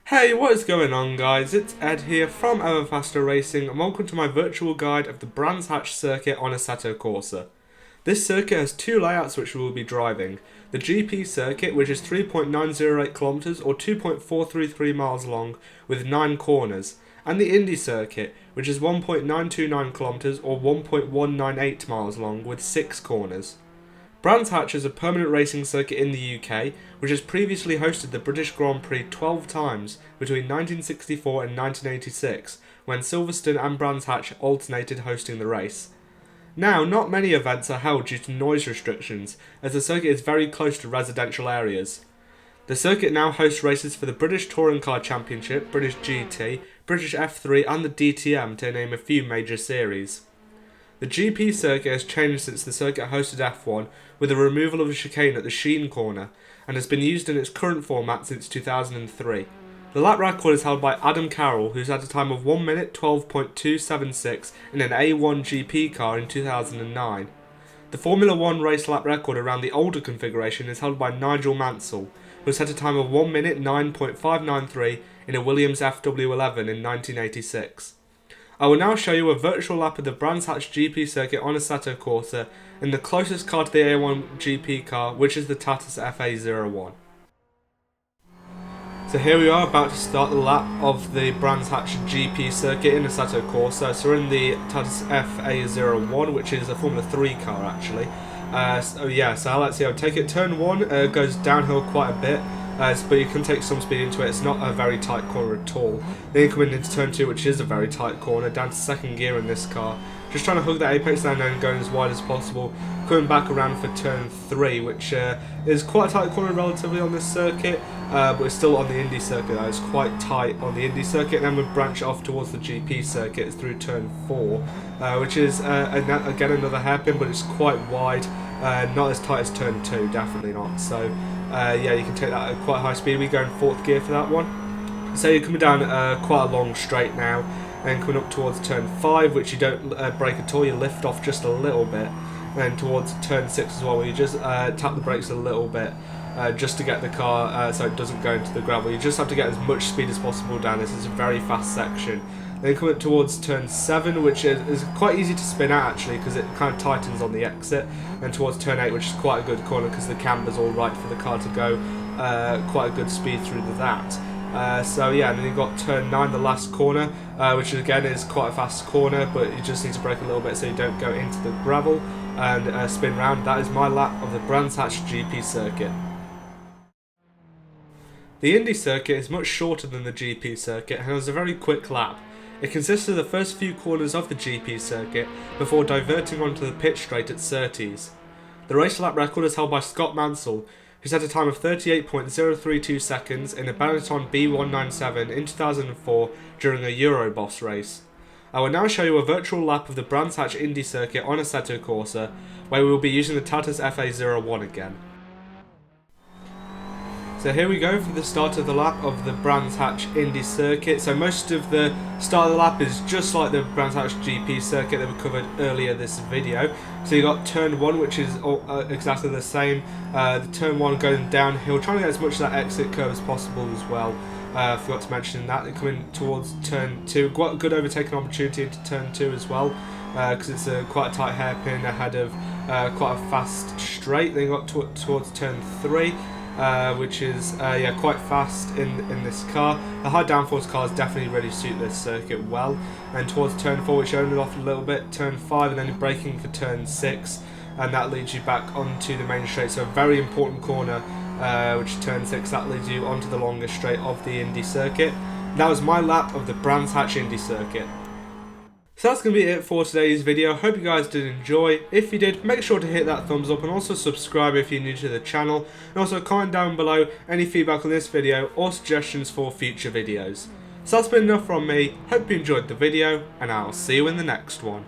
Hey, what is going on guys? It's Ed here from Ever Faster Racing and welcome to my virtual guide of the Brands Hatch circuit on Assetto Corsa. This circuit has two layouts which we will be driving. The GP circuit, which is 3.908 km or 2.433 miles long with 9 corners, and the Indy circuit, which is 1.929 km or 1.198 miles long with 6 corners. Brands Hatch is a permanent racing circuit in the UK, which has previously hosted the British Grand Prix 12 times between 1964 and 1986, when Silverstone and Brands Hatch alternated hosting the race. Now, not many events are held due to noise restrictions, as the circuit is very close to residential areas. The circuit now hosts races for the British Touring Car Championship, British GT, British F3 and the DTM, to name a few major series. The GP circuit has changed since the circuit hosted F1 with the removal of a chicane at the Sheene Corner and has been used in its current format since 2003. The lap record is held by Adam Carroll, who's had a time of 1 minute 12.276 in an A1 GP car in 2009. The Formula 1 race lap record around the older configuration is held by Nigel Mansell, who has had a time of 1 minute 9.593 in a Williams FW11 in 1986. I will now show you a virtual lap of the Brands Hatch GP circuit on Assetto Corsa in the closest car to the A1 GP car, which is the Tatuus FA01. So here we are about to start the lap of the Brands Hatch GP circuit in Assetto Corsa. So we're in the Tatuus FA01, which is a Formula 3 car actually. So let's see, I'll take it. Turn 1 goes downhill quite a bit. But you can take some speed into it. It's not a very tight corner at all. Then you come into turn 2, which is a very tight corner, down to second gear in this car. Just trying to hug that apex down and going as wide as possible. Coming back around for turn 3, which is quite a tight corner relatively on this circuit, but it's still on the Indy circuit. It's quite tight on the Indy circuit. And then we branch off towards the GP circuit through turn 4, which is again another hairpin, but it's quite wide. Not as tight as turn 2, definitely not. So yeah, you can take that at quite high speed. We go in 4th gear for that one. So you're coming down quite a long straight now, and coming up towards turn 5, which you don't brake at all, you lift off just a little bit. And then towards turn 6 as well, where you just tap the brakes a little bit just to get the car so it doesn't go into the gravel. You just have to get as much speed as possible down this. It's a very fast section. Then coming up towards turn 7, which is quite easy to spin out actually, because it kind of tightens on the exit. And towards turn 8, which is quite a good corner because the camber's all right for the car to go quite a good speed through that. So yeah, and then you've got turn 9, the last corner, which again is quite a fast corner, but you just need to brake a little bit so you don't go into the gravel and spin round. That is my lap of the Brands Hatch GP circuit. The Indy circuit is much shorter than the GP circuit and has a very quick lap. It consists of the first few corners of the GP circuit before diverting onto the pit straight at Surtees. The race lap record is held by Scott Mansell, who's had a time of 38.032 seconds in a Benetton B197 in 2004 during a Euroboss race. I will now show you a virtual lap of the Brands Hatch Indy circuit on Assetto Corsa, where we will be using the Tatuus FA01 again. So here we go for the start of the lap of the Brands Hatch Indy circuit. So most of the start of the lap is just like the Brands Hatch GP circuit that we covered earlier this video. So you got turn 1, which is exactly the same. The turn 1 going downhill, trying to get as much of that exit curve as possible as well. Forgot to mention that. Coming towards turn 2, quite a good overtaking opportunity into turn 2 as well, because it's quite a tight hairpin ahead of quite a fast straight. Then you got towards turn 3. Which is quite fast in this car. The high downforce cars definitely really suit this circuit well. And towards turn 4, which opened it off a little bit, turn 5, and then braking for turn 6, and that leads you back onto the main straight. So a very important corner, which is turn 6, that leads you onto the longest straight of the Indy circuit. And that was my lap of the Brands Hatch Indy circuit. So that's going to be it for today's video. Hope you guys did enjoy. If you did, make sure to hit that thumbs up and also subscribe if you're new to the channel. And also comment down below any feedback on this video or suggestions for future videos. So that's been enough from me. Hope you enjoyed the video and I'll see you in the next one.